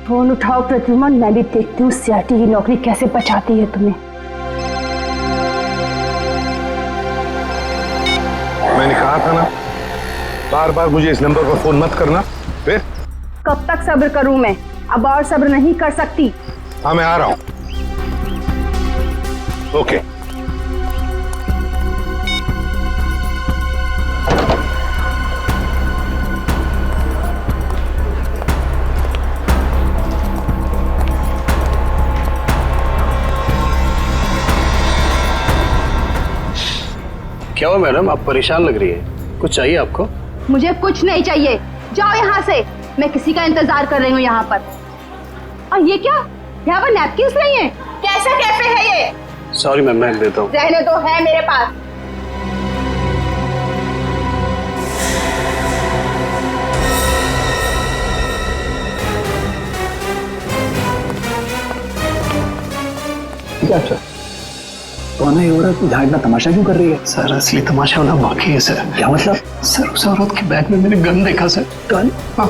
Phone उठाओ प्रद्युमन, मैं भी देखती हूँ सीआरटी की नौकरी कैसे बचाती है तुम्हें। मैंने कहा था ना, बार बार मुझे इस नंबर पर फोन मत करना। फिर कब तक सब्र करूं मैं? अब और सब्र नहीं कर सकती। हाँ, मैं आ रहा हूं। ओके। क्या हुआ मैडम, आप परेशान लग रही है? कुछ चाहिए आपको? मुझे कुछ नहीं चाहिए, जाओ यहाँ से। मैं किसी का इंतजार कर रही हूँ यहाँ पर। और ये क्या, यहाँ पर नैपकिन्स नहीं है? कैसा कैफे है ये? सॉरी मैम, मैं देता हूँ। रहने दो, है मेरे पास। क्या अच्छा कौन है ये औरत? यहाँ इतना तमाशा क्यों कर रही है? सर असली तमाशा होना बाकी है सर। क्या मतलब? सर उस औरत के बैग में मैंने गन देखा सर। गन? हाँ।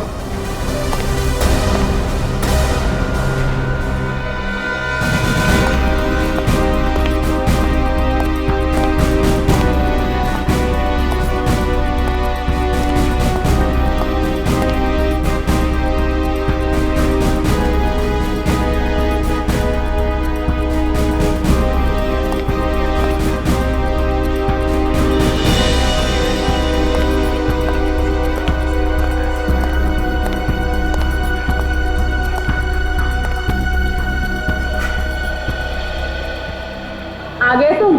आ गए तुम?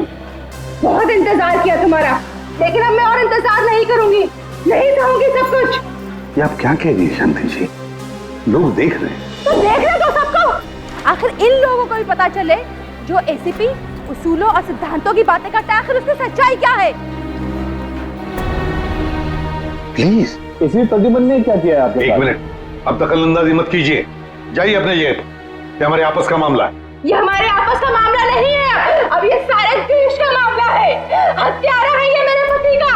बहुत इंतजार किया तुम्हारा, लेकिन अब मैं और इंतजार नहीं करूंगी, नहीं सहूंगी सब कुछ। ये आप क्या कह रही है शांति जी? लोग देख रहे हैं। तो देखने दो सबको। आखिर इन लोगों को भी पता चले जो एसीपी उसूलों और सिद्धांतों की बातें करता है, आखिर उसकी सच्चाई क्या है। प्लीज। इसी प्रद्युमन ने क्या किया आपके एक साथ? मिनट, अब दखलंदाजी मत कीजिए। जाइए अपने जेब। ये हमारे आपस का मामला है। ये हमारे आपस का मामला नहीं है, अब ये सारे देश का मामला है। हत्यारा है ये मेरे पति का।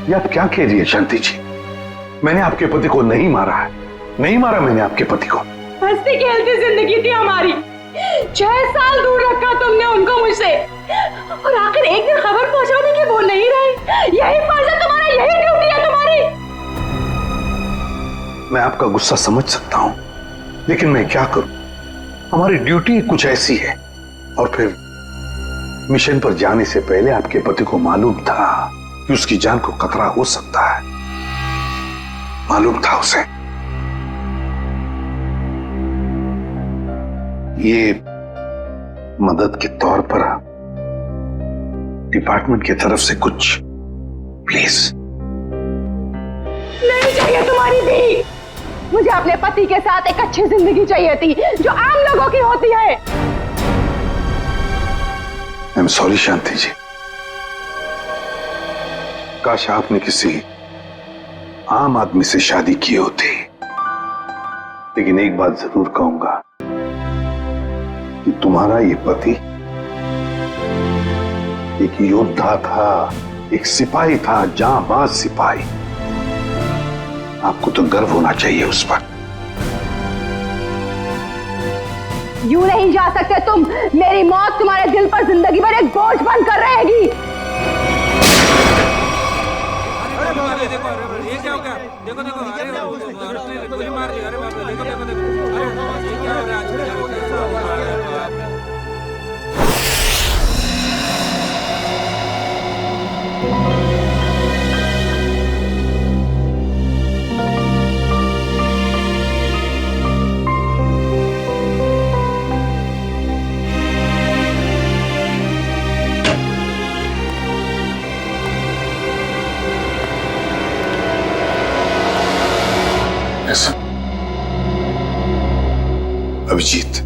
ये आप क्या कह रही है शांति जी? मैंने आपके पति को नहीं मारा है, नहीं मारा मैंने आपके पति को। हंसती खेलती जिंदगी थी हमारी, 6 साल दूर रखा तुमने उनको मुझसे, और आखिर एक दिन खबर पहुंचाने की वो नहीं रही। यही फर्ज है तुम्हारा, यही ड्यूटी है तुम्हारी। मैं आपका गुस्सा समझ सकता हूं, लेकिन मैं क्या करूं? हमारी ड्यूटी कुछ ऐसी है। और फिर मिशन पर जाने से पहले आपके पति को मालूम था कि उसकी जान को खतरा हो सकता है। मालूम था उसे। ये मदद के तौर पर डिपार्टमेंट की तरफ से कुछ प्लीज। नहीं चाहिए तुम्हारी भी। मुझे अपने पति के साथ एक अच्छी जिंदगी चाहिए थी, जो आम लोगों की होती है। आई एम सॉरी शांति जी। काश आपने किसी आम आदमी से शादी की होती। लेकिन एक बात जरूर कहूंगा कि तुम्हारा ये पति एक योद्धा था, एक सिपाही था, जांबाज सिपाही। आपको तो गर्व होना चाहिए उस पर। यूं नहीं जा सकते तुम। मेरी मौत तुम्हारे दिल पर जिंदगी भर एक बोझ बनकर रहेगी। ये क्या हो गया? देखो देखो, अरे गोली मार दी। अरे बाप रे, देखो देखो देखो, अरे ये क्या हो रहा है? अभिजीत,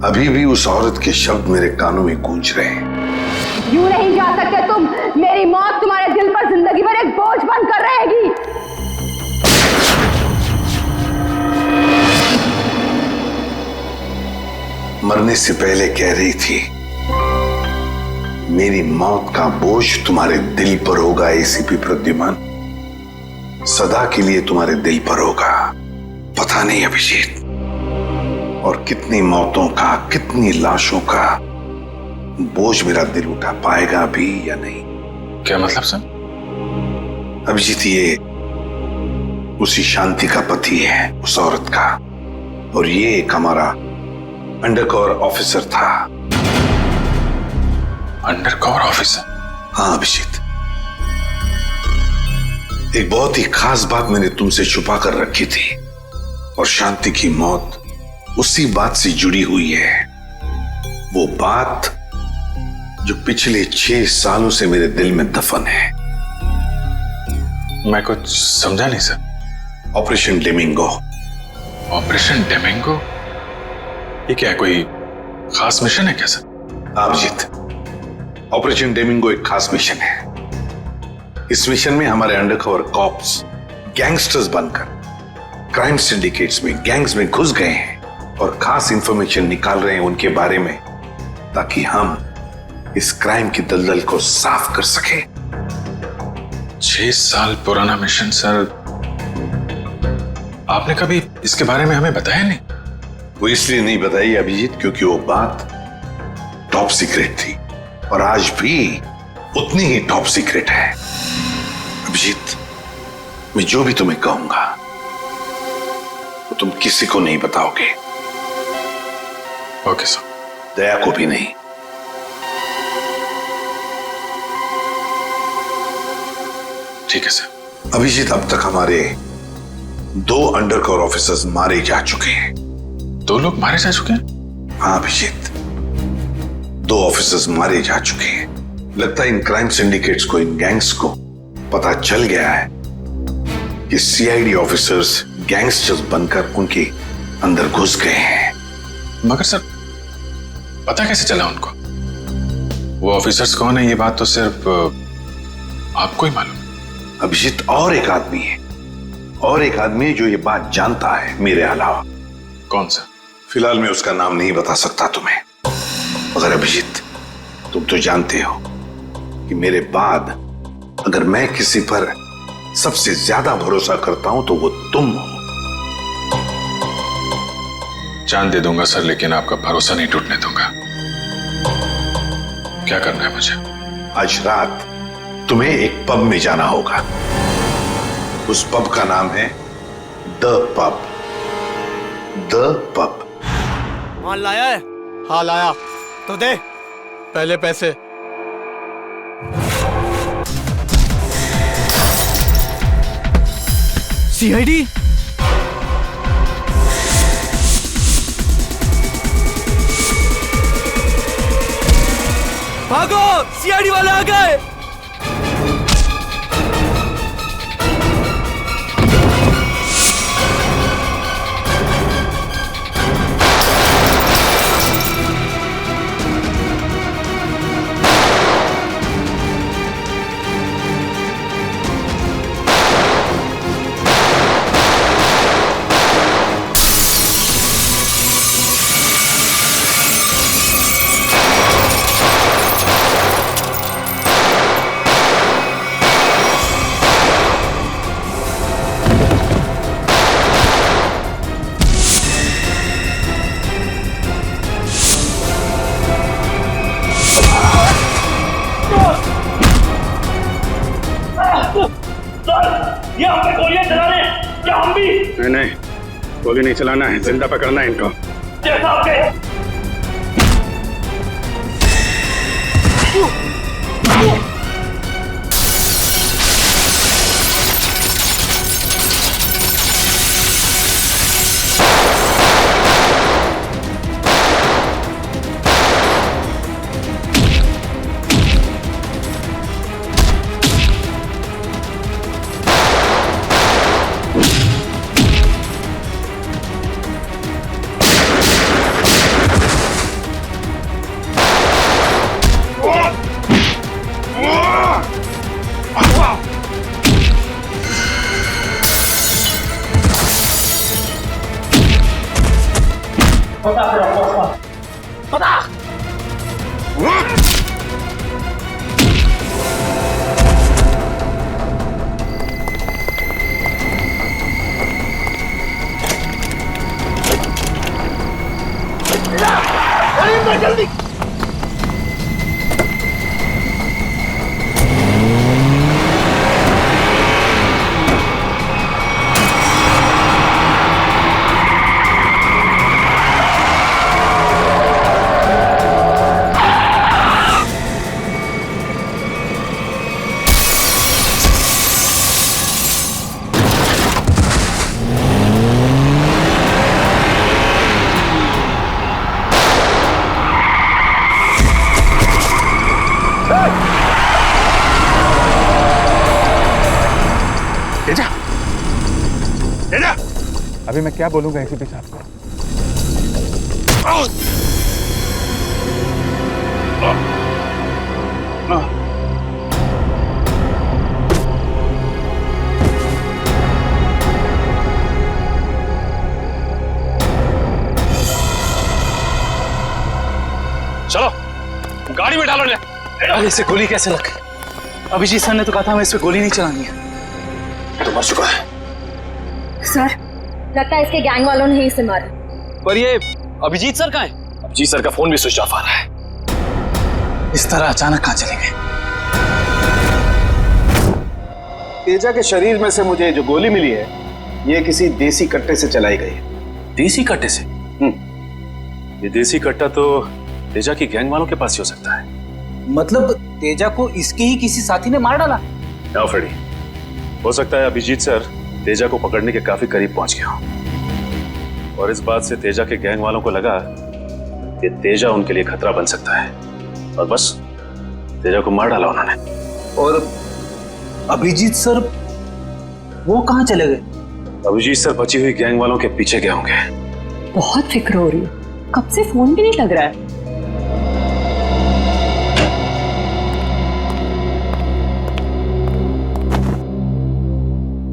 अभी भी उस औरत के शब्द मेरे कानों में गूंज रहे हैं। यूं नहीं जा सकते तुम। मेरी मौत तुम्हारे दिल पर जिंदगी भर एक बोझ बनकर रहेगी। मरने से पहले कह रही थी, मेरी मौत का बोझ तुम्हारे दिल पर होगा एसीपी प्रद्युमन। सदा के लिए तुम्हारे दिल पर होगा। पता नहीं अभिजीत, और कितनी मौतों का, कितनी लाशों का बोझ मेरा दिल उठा पाएगा भी या नहीं। क्या मतलब सर? अभिजीत, ये उसी शांति का पति है, उस औरत का, और ये एक हमारा अंडरकवर ऑफिसर था। Undercover officer? हाँ अभिजीत, एक बहुत ही खास बात मैंने तुमसे छुपा कर रखी थी, और शांति की मौत उसी बात से जुड़ी हुई है। वो बात जो पिछले 6 सालों से मेरे दिल में दफन है। मैं कुछ समझा नहीं सर। ऑपरेशन डेमिंगो। ऑपरेशन डेमिंगो? ये क्या है, कोई खास मिशन है क्या सर? अभिजीत, ऑपरेशन डेमिंगो एक खास मिशन है। इस मिशन में हमारे अंडरकवर कॉप्स गैंगस्टर्स बनकर क्राइम सिंडिकेट्स में, गैंग्स में घुस गए हैं और खास इंफॉर्मेशन निकाल रहे हैं उनके बारे में, ताकि हम इस क्राइम की दलदल को साफ कर सके। 6 साल पुराना मिशन सर। आपने कभी इसके बारे में हमें बताया नहीं? वो इसलिए नहीं बताई अभिजीत, क्योंकि वो बात टॉप सीक्रेट थी, और आज भी उतनी ही टॉप सीक्रेट है। अभिजीत, मैं जो भी तुम्हें कहूंगा वो तुम किसी को नहीं बताओगे। Okay sir. दया को भी नहीं। ठीक है सर। अभिजीत, अब तक हमारे 2 अंडरकवर ऑफिसर्स मारे जा चुके हैं। 2 लोग मारे जा चुके हैं? हाँ अभिजीत, 2 ऑफिसर्स मारे जा चुके हैं। लगता है इन क्राइम सिंडिकेट्स को, इन गैंग्स को पता चल गया है कि सीआईडी ऑफिसर्स गैंगस्टर्स बनकर उनके अंदर घुस गए हैं। मगर सर, पता कैसे चला उनको? वो ऑफिसर्स कौन है, ये बात तो सिर्फ आपको ही मालूम है। अभिजीत, और एक आदमी है, और एक आदमी जो ये बात जानता है मेरे अलावा। कौन सा? फिलहाल मैं उसका नाम नहीं बता सकता तुम्हें, मगर अभिजीत, तुम तो जानते हो कि मेरे बाद अगर मैं किसी पर सबसे ज्यादा भरोसा करता हूं तो वो तुम हो। जान दे दूंगा सर, लेकिन आपका भरोसा नहीं टूटने दूंगा। क्या करना है मुझे? आज रात तुम्हें एक पब में जाना होगा। उस पब का नाम है द पब। The pub. माल लाया है? हाँ लाया। तो दे पहले पैसे। सीआईडी? भागो, सीआईडी वाले आ गए। ये हम पे गोलियां चला रहे हैं, क्या हम भी? नहीं, गोली नहीं चलाना है, जिंदा पकड़ना है इनको। जैसा आपके तेजा, तेजा, अभी मैं क्या बोलूंगा एसीपी साहब को? चलो गाड़ी में डालो ले। अरे इसे गोली कैसे लग गई? अभिजीत सर ने तो कहा था हमें इस पे गोली नहीं चलानी है। तो मर चुका है। सर लगता है इसके गैंग वालों ने ही इसे मारा। पर ये अभिजीत सर कहाँ है? अभिजीत सर का फोन भी स्विच ऑफ आ रहा है। इस तरह अचानक कहाँ चले गए? तेजा के शरीर में से मुझे जो गोली मिली है, ये किसी देसी कट्टे से चलाई गई है। देसी कट्टे से? ये देसी कट्टा तो तेजा की गैंग वालों के पास ही हो सकता है। मतलब तेजा को इसके ही किसी साथी ने मार डाला? ना फ्रेडी, हो सकता है अभिजीत सर तेजा को पकड़ने के काफी करीब पहुंच गया हो और इस बात से तेजा के गैंग वालों को लगा कि तेजा उनके लिए खतरा बन सकता है और बस तेजा को मार डाला उन्होंने। और अभिजीत सर वो कहाँ चले गए? अभिजीत सर बची हुई गैंग वालों के पीछे गए होंगे। बहुत फिक्र हो रही है, कब से फोन भी नहीं लग रहा है।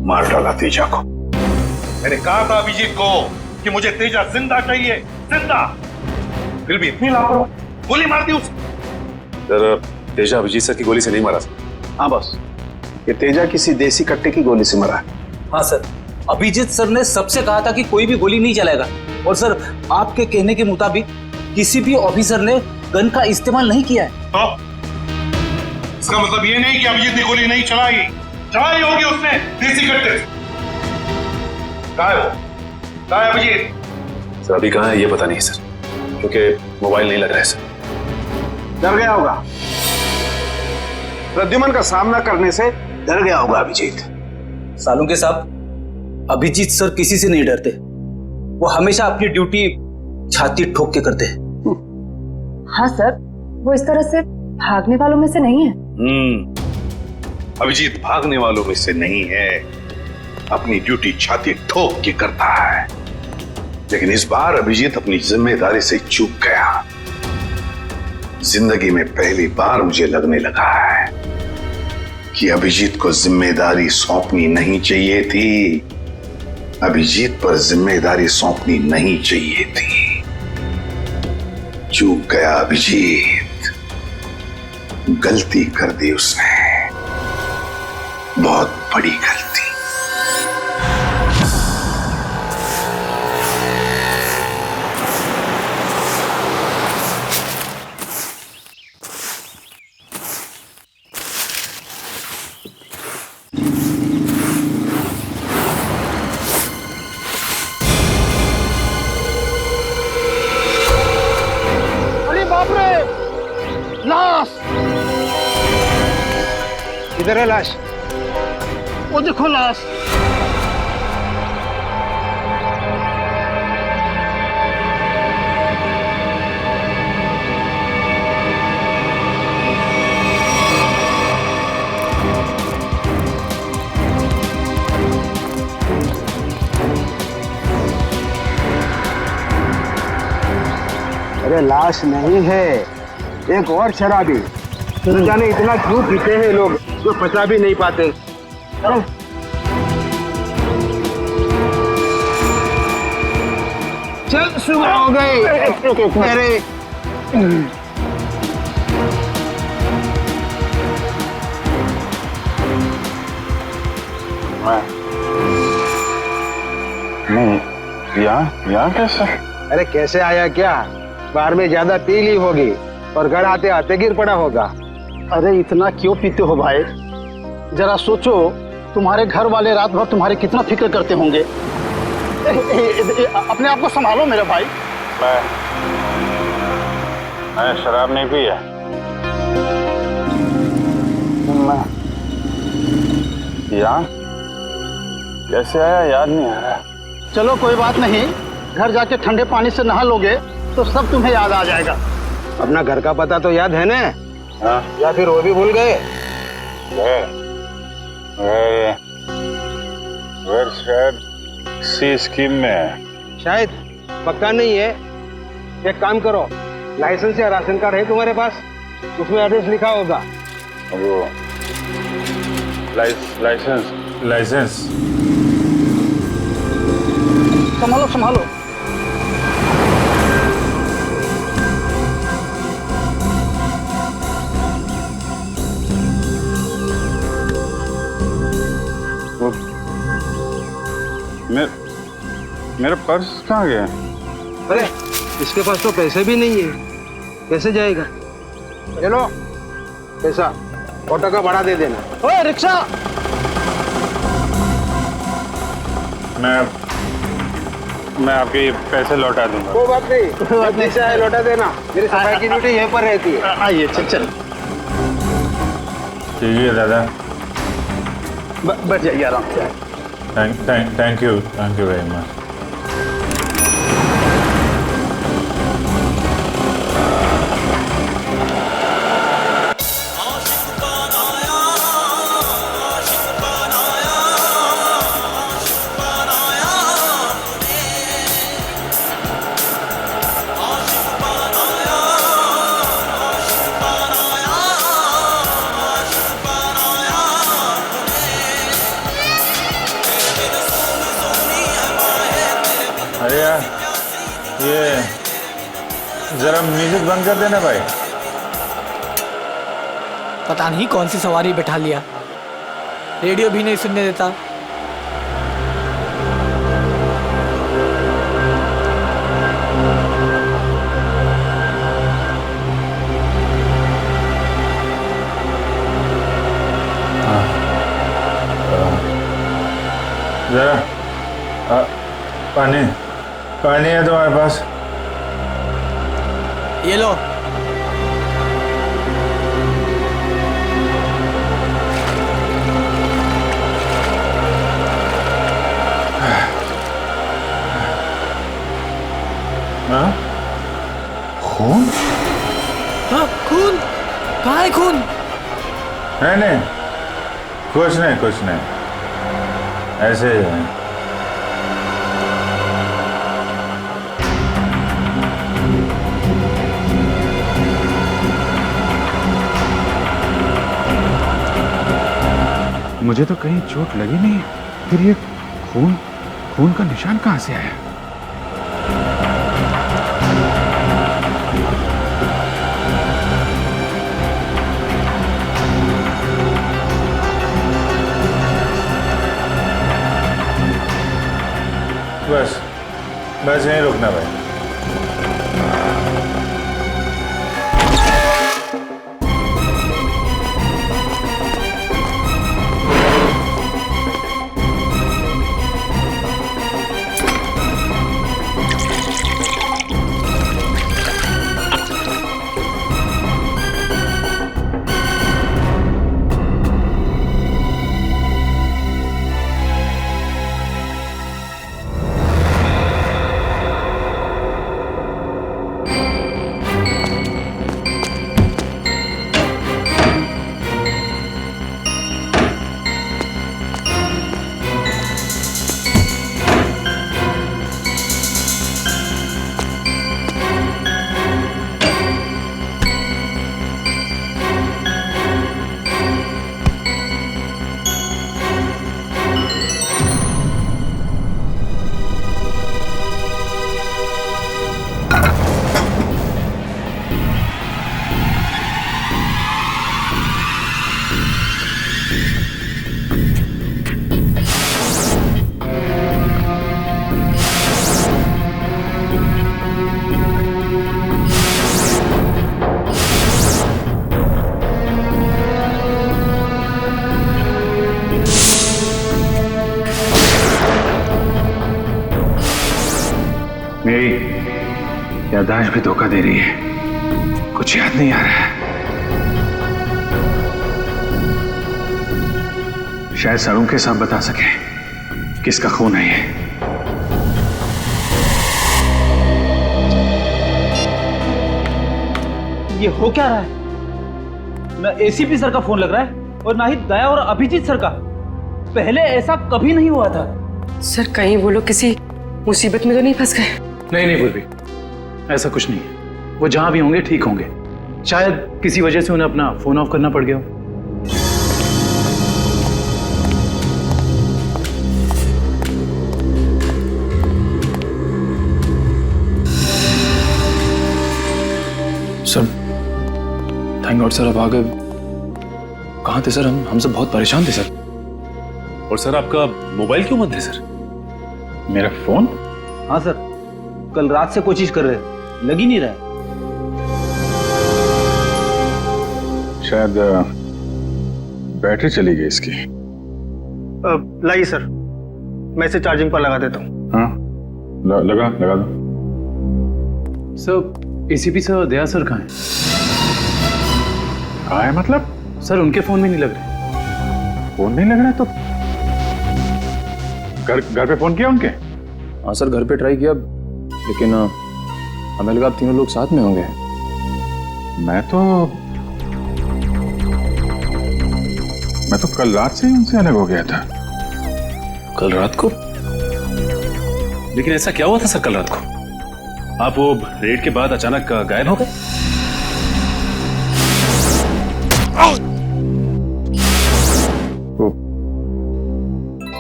मार डाला तेजा को। मैंने कहा था अभिजीत को कि मुझे तेजा जिंदा चाहिए, जिंदा। फिर भी इतनी लापरवाही, गोली मार दी उसे। सर तेजा अभिजीत सर की गोली से नहीं मारा। हाँ बस, ये तेजा किसी देसी कट्टे की गोली से मरा है। हाँ सर, अभिजीत सर ने सबसे कहा था कि कोई भी गोली नहीं चलाएगा और सर आपके कहने के मुताबिक किसी भी ऑफिसर ने गन का इस्तेमाल नहीं किया है। तो इसका मतलब ये नहीं कि अभिजीत ने गोली नहीं चलाई, चलाई होगी उसने देसी कट्टे से। कहाँ है वो? कहाँ है अभिजीत? सर अभी कहाँ है ये पता नहीं सर, क्योंकि मोबाइल नहीं लग रहा है सर। डर गया होगा, प्रद्युमन का सामना करने से डर गया होगा अभिजीत। सालों के साहब, अभिजीत सर किसी से नहीं डरते, वो हमेशा अपनी ड्यूटी छाती ठोक के करते हैं। हाँ सर, वो इस तरह से भागने वालों में से नहीं है। अभिजीत भागने वालों में से नहीं है, अपनी ड्यूटी छाती ठोक के करता है। लेकिन इस बार अभिजीत अपनी जिम्मेदारी से चूक गया। जिंदगी में पहली बार मुझे लगने लगा है कि अभिजीत को जिम्मेदारी सौंपनी नहीं चाहिए थी। अभिजीत पर जिम्मेदारी सौंपनी नहीं चाहिए थी। चूक गया अभिजीत, गलती कर दी उसने, बहुत बड़ी गलती। इधर है लाश। वो देखो लाश। अरे लाश नहीं है, एक और शराबी। न जाने इतना क्यों पीते हैं लोग जो पचा भी नहीं पाते। चल सुबह हो गई। अरे नहीं, यहाँ कैसे? अरे कैसे आया क्या? बाहर में ज्यादा पी ली होगी और घर आते आते गिर पड़ा होगा। अरे इतना क्यों पीते हो भाई? जरा सोचो, तुम्हारे घर वाले रात भर तुम्हारे कितना फिक्र करते होंगे। अपने आप को संभालो मेरे भाई। मैं शराब नहीं पी है। यहाँ कैसे आया याद नहीं आ रहा। चलो कोई बात नहीं, घर जाके ठंडे पानी से नहा लोगे तो सब तुम्हें याद आ जाएगा। अपना घर का पता तो याद है ना? हाँ? या फिर वो भी भूल गए? शायद सी स्कीम में है। शायद, पक्का नहीं है। एक काम करो, लाइसेंस या राशन कार्ड है तुम्हारे पास? उसमें एड्रेस लिखा होगा। वो लाइसेंस संभालो संभालो। मेरा पर्स कहाँ गया? अरे इसके पास तो पैसे भी नहीं है, कैसे जाएगा? चलो पैसा ऑटो का भाड़ा दे देना। ओए रिक्शा! मैं आपके पैसे लौटा दूंगा। वो बात नहीं, पैसा है लौटा देना। मेरी सफाई की ड्यूटी यहीं पर रहती है। आइए चल चल। ठीक है दादा, बैठ जाइए आराम से। Thank you very much. अरे यार, ये जरा म्यूजिक बंद कर देना भाई। पता नहीं कौन सी सवारी बैठा लिया, रेडियो भी नहीं सुनने देता। जरा पानी है तुम्हारे पास? ये लो। खून? हाँ, खून? कहाँ है खून? नहीं, कुछ नहीं, ऐसे ही है। मुझे तो कहीं चोट लगी नहीं, फिर ये खून का निशान कहाँ से आया? बस यहीं रुकना भाई। मेरी याददाश्त भी धोखा दे रही है, कुछ याद नहीं आ रहा है। शायद सरों के साथ बता सके किसका खून है ये। ये हो क्या रहा है? ना एसीपी सर का फोन लग रहा है और ना ही दया और अभिजीत सर का। पहले ऐसा कभी नहीं हुआ था। सर कहीं वो लोग किसी मुसीबत में तो नहीं फंस गए? नहीं नहीं पूर्वी, ऐसा कुछ नहीं है। वो जहां भी होंगे ठीक होंगे। शायद किसी वजह से उन्हें अपना फोन ऑफ करना पड़ गया हो। सर थैंक गॉड सर, अब आ गए। कहाँ थे सर? हम सब बहुत परेशान थे सर। और सर आपका मोबाइल क्यों बंद है सर? मेरा फोन? हाँ सर, कल रात से कोशिश कर रहे, लग ही नहीं रहा है। शायद बैटरी चली गई इसकी। लाइए सर, मैं इसे चार्जिंग पर लगा देता हूँ। हाँ लगा दो। सर एसीपी सर, दया सर कहाँ हैं? कहाँ है मतलब? सर उनके फोन में नहीं लग रहे। फोन नहीं लग रहा है तो घर पे फोन किया उनके? हाँ सर घर पे ट्राई किया, लेकिन हमें लगा आप तीनों लोग साथ में होंगे। मैं तो कल रात से ही उनसे अलग हो गया था। कल रात को? लेकिन ऐसा क्या हुआ था सर कल रात को? आप वो रेड के बाद अचानक गायब हो गए?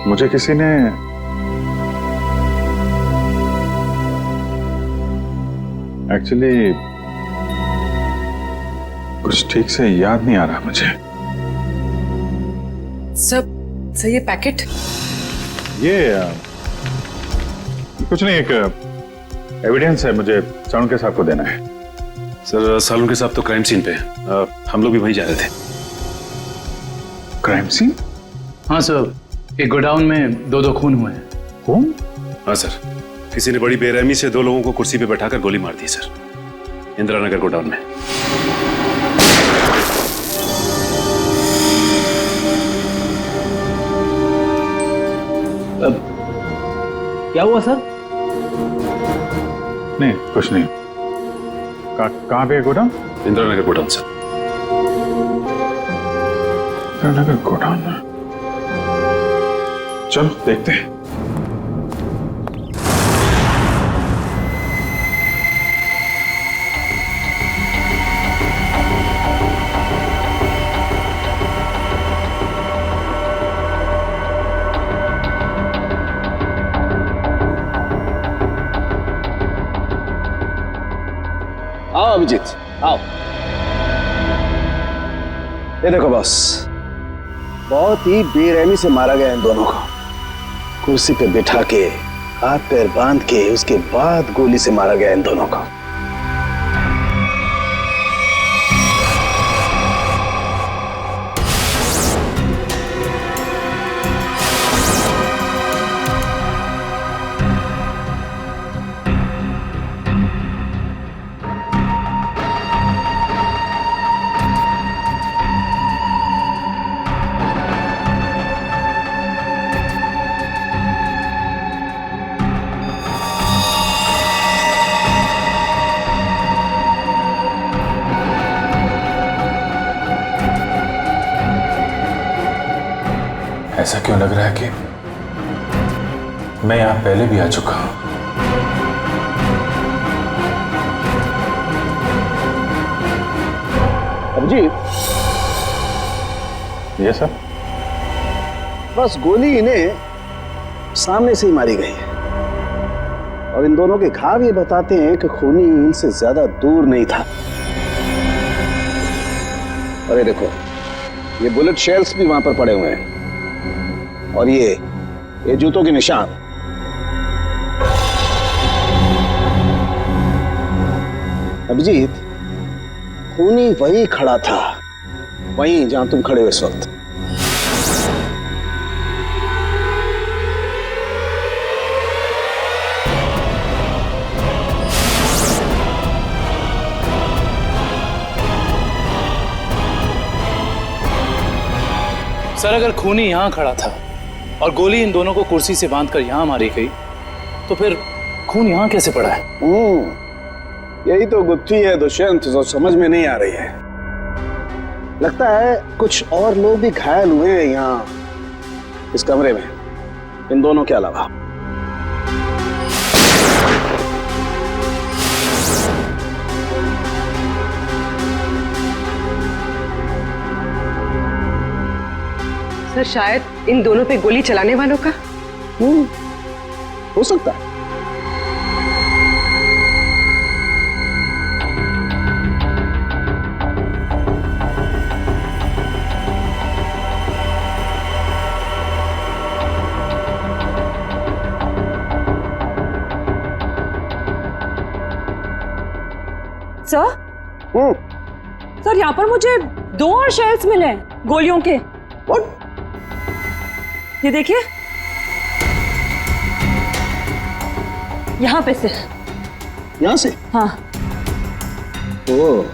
मुझे किसी ने एक्चुअली कुछ ठीक से याद नहीं आ रहा मुझे। सर ये पैकेट? ये कुछ नहीं, एक एविडेंस है, मुझे सालुंके साहब को देना है। सर सालुंके साहब तो क्राइम सीन पे हम लोग भी वहीं जा रहे थे। Crime scene? हाँ सर, एक गोडाउन में दो खून हुए हैं। खून? हाँ सर, किसी ने बड़ी बेरहमी से 2 लोगों को कुर्सी पे बैठाकर गोली मार दी सर, इंदिरा नगर गोडाउन में। अब क्या हुआ सर? नहीं कुछ नहीं। कहाँ पे है godown? Indira Nagar godown sir. Indira Nagar godown में? चल देखते हैं। आओ अभिजीत, आओ। ये देखो बॉस, बहुत ही बेरहमी से मारा गया इन दोनों को। कुर्सी पे बिठा के, हाथ पैर बांध के, उसके बाद गोली से मारा गया इन दोनों को। ऐसा क्यों लग रहा है कि मैं यहां पहले भी आ चुका हूं? अभिजीत, ये सर? बस गोली इन्हें सामने से ही मारी गई है, और इन दोनों के घाव ये बताते हैं कि खूनी इनसे ज्यादा दूर नहीं था। अरे देखो, ये बुलेट शेल्स भी वहां पर पड़े हुए हैं, और ये जूतों के निशान। अभिजीत, खूनी वहीं खड़ा था, वहीं जहां तुम खड़े हो इस वक्त। सर अगर खूनी यहां खड़ा था और गोली इन दोनों को कुर्सी से बांधकर यहां मारी गई, तो फिर खून यहां कैसे पड़ा है? यही तो गुत्थी है दुष्यंत, जो समझ में नहीं आ रही है। लगता है कुछ और लोग भी घायल हुए हैं यहाँ इस कमरे में, इन दोनों के अलावा। सर शायद इन दोनों पे गोली चलाने वालों का। हो सकता है। सर सर यहाँ पर मुझे 2 और शेल्स मिले हैं गोलियों के। ये देखिए यहाँ पे से। यहाँ से? हाँ। ओ,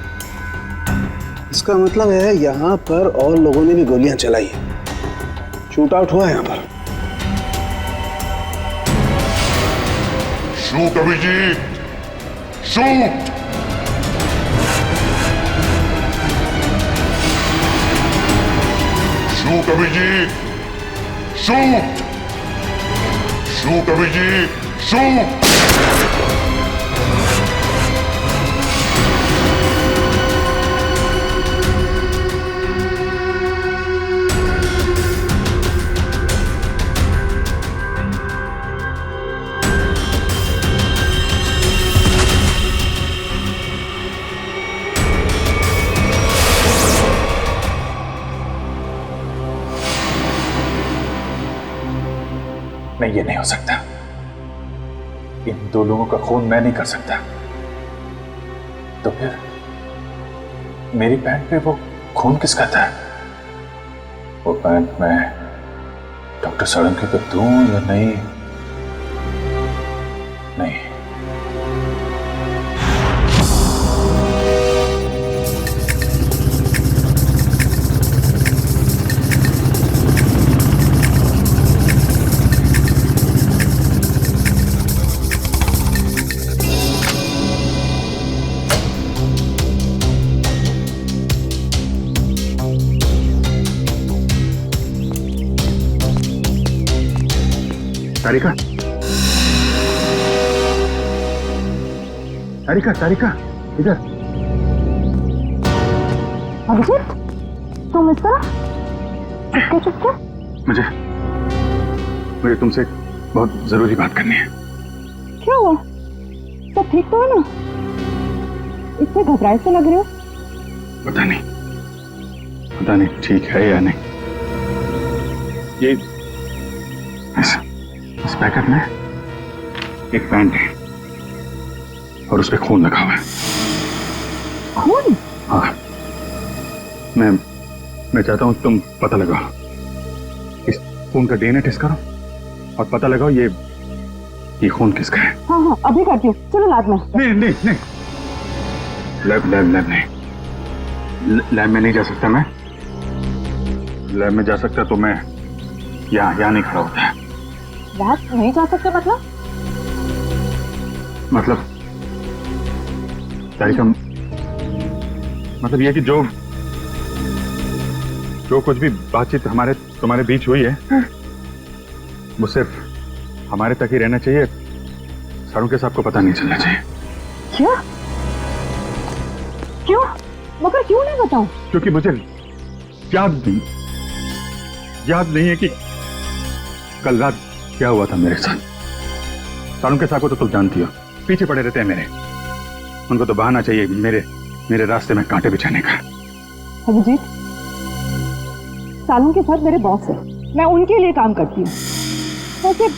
इसका मतलब है यहाँ पर और लोगों ने भी गोलियां चलाई हैं। शूट आउट हुआ है यहाँ पर। Shoot Abhijeet, shoot. Shoot Abhijeet, shoot. Shoot Abhijeet, shoot. नहीं, ये नहीं हो सकता। इन 2 लोगों का खून मैं नहीं कर सकता। तो फिर मेरी पैंट पे वो खून किसका था? वो पैंट मैं डॉक्टर साळुंखे को दूं या नहीं? नहीं। तारिका, तारिका, तारिका, इधर। अभिजीत, तुम इस तरह चुपके चुपके? मुझे तुमसे बहुत जरूरी बात करनी है। क्या हुआ? सब ठीक तो है ना? इतने घबराए से लग रहे हो। पता नहीं ठीक है या नहीं। ये इस पैकेट में एक पैंट है और उस पे खून लगा हुआ है। खून? हाँ, मैं चाहता हूं तुम पता लगाओ, इस खून का डीएनए टेस्ट करो और पता लगाओ ये खून किसका है। हाँ हाँ, अभी करती हूँ। चलो लैब में। नहीं, लैब नहीं, लैब में नहीं जा सकता मैं। लैब में जा सकता तो मैं यहाँ नहीं खड़ा होता है। लैब नहीं जा सकते मतलब तारिका, मतलब ये कि जो कुछ भी बातचीत तुम्हारे बीच हुई है वो सिर्फ हमारे तक ही रहना चाहिए। साळुंखे साहब को पता नहीं चलना चाहिए। क्यों? मगर क्यों नहीं बताऊं? क्योंकि मुझे याद नहीं है कि कल रात क्या हुआ था मेरे साथ। साळुंखे साहब को तो तुम जानती हो, पीछे पड़े रहते हैं मेरे। उनको तो बहाना चाहिए मेरे रास्ते में कांटे बिछाने का। अभिजीत, साळुंखे साहब मेरे बॉस है, मैं उनके लिए काम करती हूँ। वैसे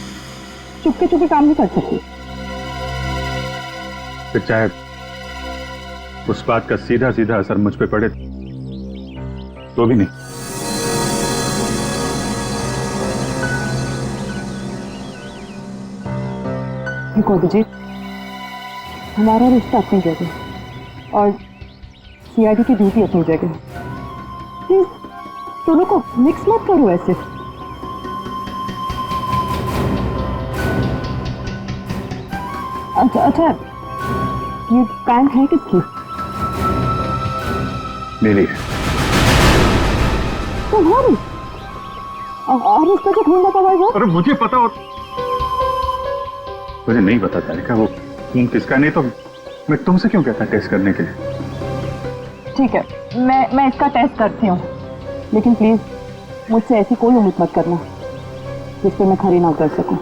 चुपके काम नहीं कर सकती। फिर चाहे उस बात का सीधा असर मुझ पे पड़े तो भी नहीं। देखो अभिजीत, हमारा रिश्ता अपनी जगह और सीआईडी की ड्यूटी अपनी जगह। प्लीज दोनों को मिक्स मत करो ऐसे। अच्छा, ये पैंट है किसकी? मेरी। तुम्हारी? और इसका जो ढूंढना था भाई अरे मुझे पता और मुझे नहीं पता तारिका वो खून किसका, नहीं तो मैं तुमसे क्यों कहता टेस्ट करने के लिए। ठीक है, मैं इसका टेस्ट करती हूँ, लेकिन प्लीज मुझसे ऐसी कोई उम्मीद मत करना जिस पे मैं खरी ना कर सकूं।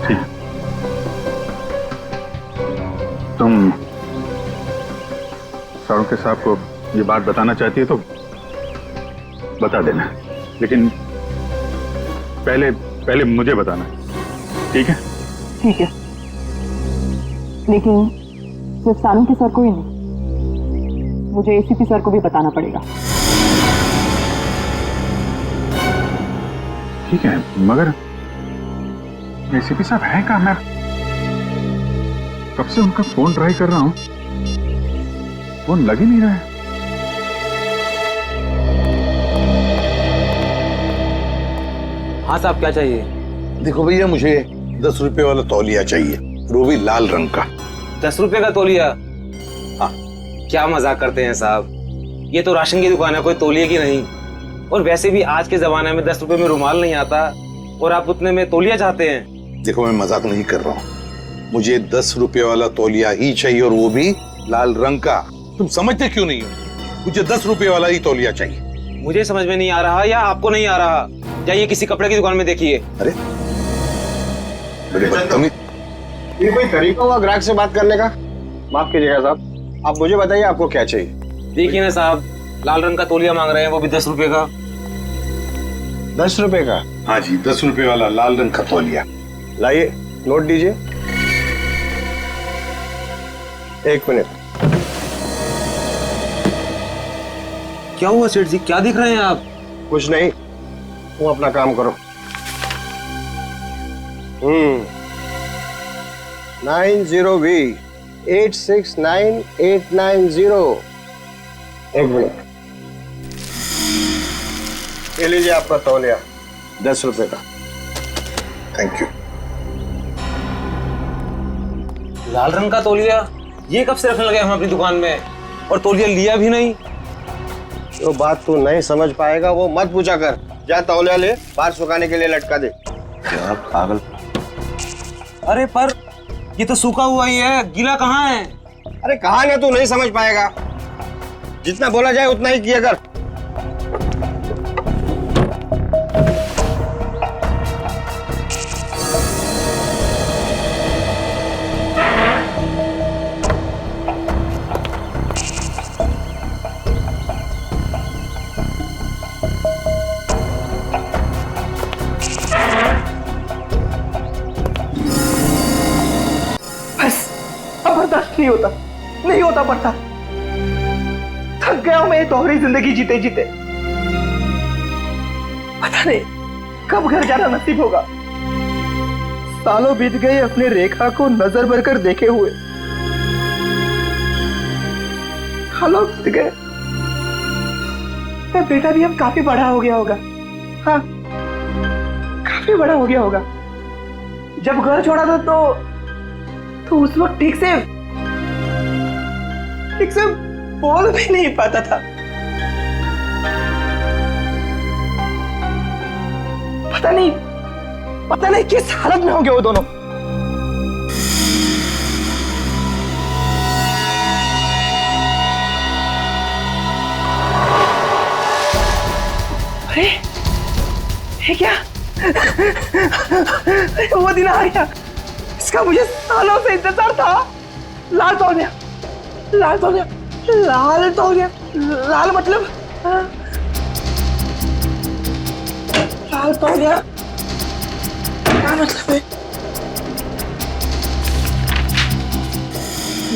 ठीक, तुम सारुके साहब को ये बात बताना चाहती है तो बता देना, लेकिन पहले मुझे बताना, ठीक है? ठीक है, लेकिन सिर्फ सारुके सर को ही नहीं, मुझे एसीपी सर को भी बताना पड़ेगा। ठीक है, मगर एसीपी साहब हैं कहाँ? मैं कब से उनका फोन ट्राई कर रहा हूं, फोन लग ही नहीं रहा है। हाँ साहब, क्या चाहिए? देखो भैया, मुझे 10 रुपए वाला तौलिया चाहिए, वो भी लाल रंग का। 10 रुपए का तौलिया? हाँ। क्या मजाक करते हैं साहब, ये तो राशन की दुकान है, कोई तौलिए की नहीं। और वैसे भी आज के जमाने में 10 रुपए में रुमाल नहीं आता, और आप उतने में तौलिया चाहते हैं? देखो, मैं मजाक नहीं कर रहा हूँ, मुझे 10 रुपए वाला तौलिया ही चाहिए, और वो भी लाल रंग का। तुम समझते क्यों नहीं हो? मुझे 10 रुपए वाला ही तौलिया चाहिए। मुझे समझ में नहीं आ रहा या आपको नहीं आ रहा? जाइए किसी कपड़े की दुकान में देखिए। अरे बड़े बदतमीज। ये कोई तरीका हुआ ग्राहक से बात करने का? माफ कीजिएगा साहब, आप मुझे बताइए आपको क्या चाहिए। देखिए ना साहब, लाल रंग का तौलिया मांग रहे हैं, वो भी 10 रुपए का। 10 रुपए का? हाँ जी, 10 रुपए वाला लाल रंग का तौलिया। लाइए, नोट दीजिए। 1 मिनट। क्या हुआ सेठ जी, क्या दिख रहे हैं आप? कुछ नहीं, तुम अपना काम करो। 90V 869890। 1 मिनट, ये लीजिए आपका तौलिया, 10 रुपए का। Thank you. लाल रंग का तौलिया? ये कब से रखने लगे हम अपनी दुकान में, और तौलिया लिया भी नहीं? जो बात तू नहीं समझ पाएगा वो मत पूछा कर। जा तौलिया ले, बाहर सुखाने के लिए लटका दे। क्या पागल। अरे पर ये तो सूखा हुआ ही है, गीला कहाँ है? अरे कहा ना, तू नहीं समझ पाएगा। जितना बोला जाए उतना ही किया कर। नहीं होता पड़ता। थक गया हूं मैं ये दोहरी जिंदगी जीते जीते। पता नहीं कब घर जाना नसीब होगा। सालों बीत गए अपने रेखा को नजर भर कर देखे हुए। सालों बीत गए, तो बेटा भी अब काफी बड़ा हो गया होगा। हाँ, काफी बड़ा हो गया होगा। जब घर छोड़ा था तो उस वक्त ठीक से बोल भी नहीं पाता था। पता नहीं किस हालत में होंगे वो दोनों। अरे ये क्या? वो दिन आ गया, इसका मुझे सालों से इंतजार था। लाल तौलिया, लाल तौलिया, लाल तौलिया, लाल मतलब लाल तौलिया क्या मतलब है?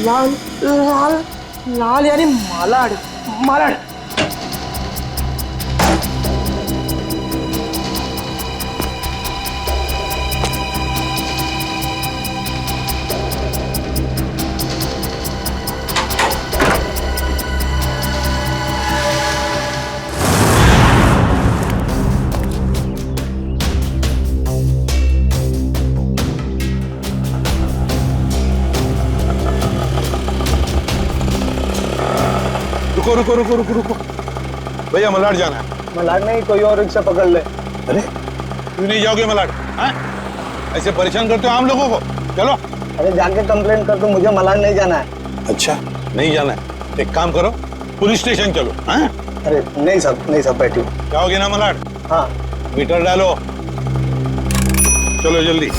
लाल लाल लाल यानी मालाड, मालाड। रुको रुको रुको रुको, भैया मलाड जाना है। मलाड नहीं, कोई और रिक्शा पकड़ ले। अरे क्यों नहीं जाओगे मलाड? हाँ? ऐसे परेशान करते हो आम लोगों को। चलो। अरे जाके कंप्लेंट कर दो, मुझे मलाड नहीं जाना है। अच्छा नहीं जाना है, एक काम करो पुलिस स्टेशन चलो। हाँ? अरे नहीं साहब बैठिए। जाओगे ना मलाड? हाँ। मीटर डालो, चलो जल्दी।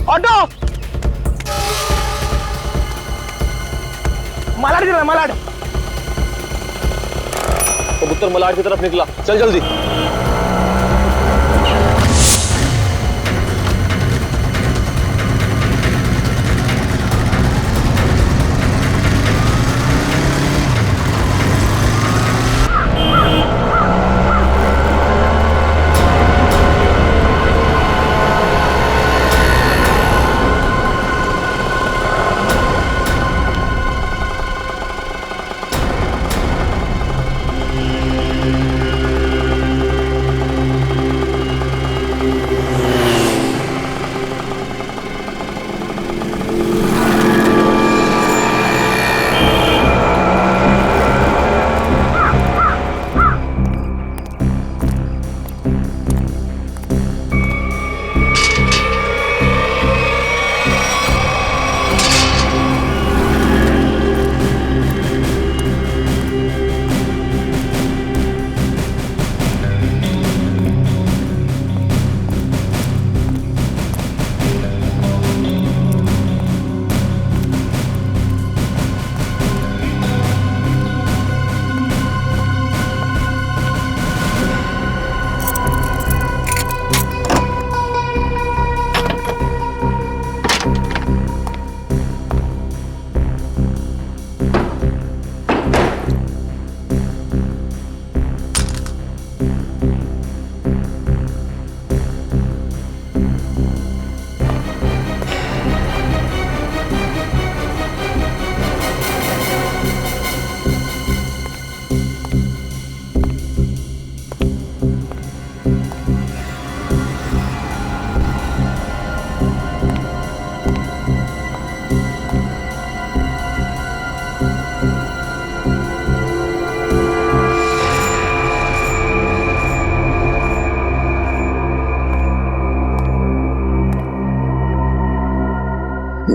ऑटो मलाड चला, मलाड। कबूतर मलाड की तरफ निकला, चल जल्दी।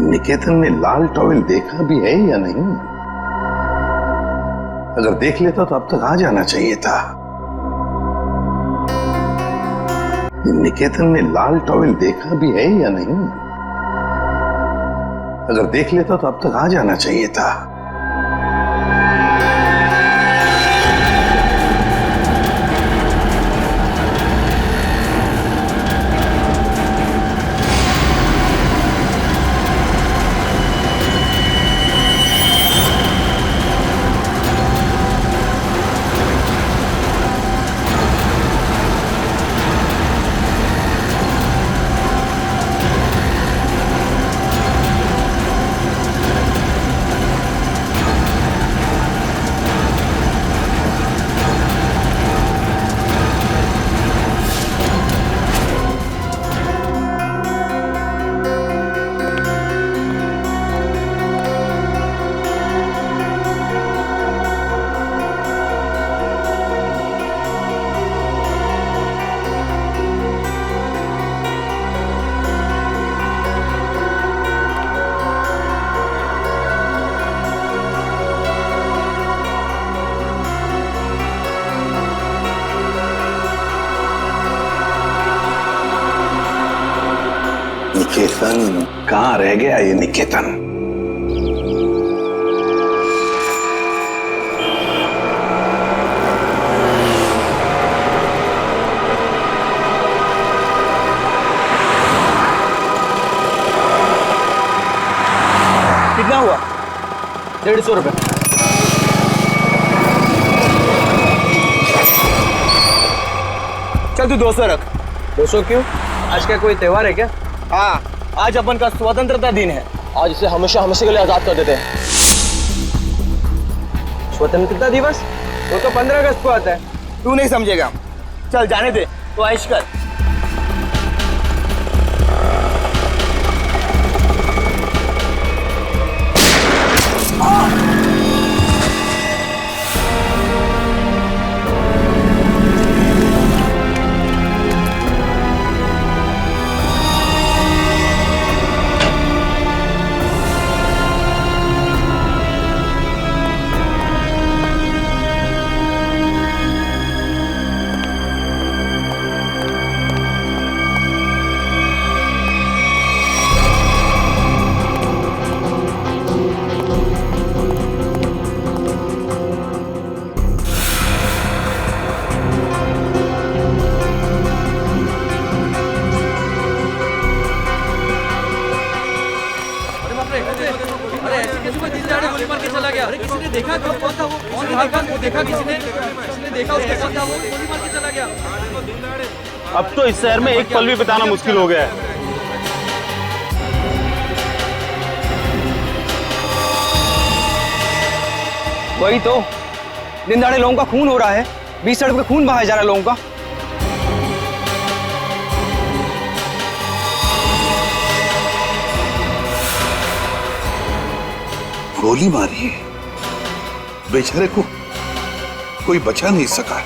निकेतन ने लाल टॉवेल देखा भी है या नहीं? अगर देख लेता तो अब तक आ जाना चाहिए था। निकेतन ने लाल टॉवेल देखा भी है या नहीं? अगर देख लेता तो अब तक आ जाना चाहिए था। निकेतन कहाँ रह गया ये निकेतन? कितना हुआ? 150 रुपए। चल तू 200 रख। 200 क्यों? आज क्या कोई त्योहार है क्या? हाँ, आज अपन का स्वतंत्रता दिन है। आज इसे हमेशा हमेशा के लिए आजाद कर देते हैं। स्वतंत्रता दिवस वो तो 15 अगस्त को आता है। तू नहीं समझेगा। चल जाने दे, तो ऐश कर। अरे ऐसे कैसे कोई दिन दहाड़े गोली मार के चला गया? अरे किसी ने देखा? कौन था वो? कौन था वो? देखा किसी ने? किसी ने देखा उसको? कौन था वो? गोली मार के चला गया? अब तो इस शहर में एक पल भी बिताना मुश्किल हो गया है। वही तो, दिन दहाड़े लोगों का खून हो रहा है, बीच सड़क पे खून बहाया जा रहा है लोगों का। गोली मारी है, बेचारे को कोई बचा नहीं सका।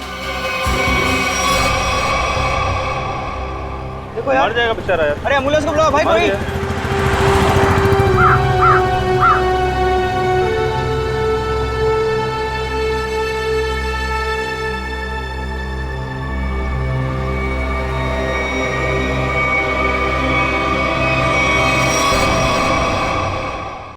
देखो यार, मर जाएगा बेचारा यार। अरे एम्बुलेंस को बुलाओ भाई कोई।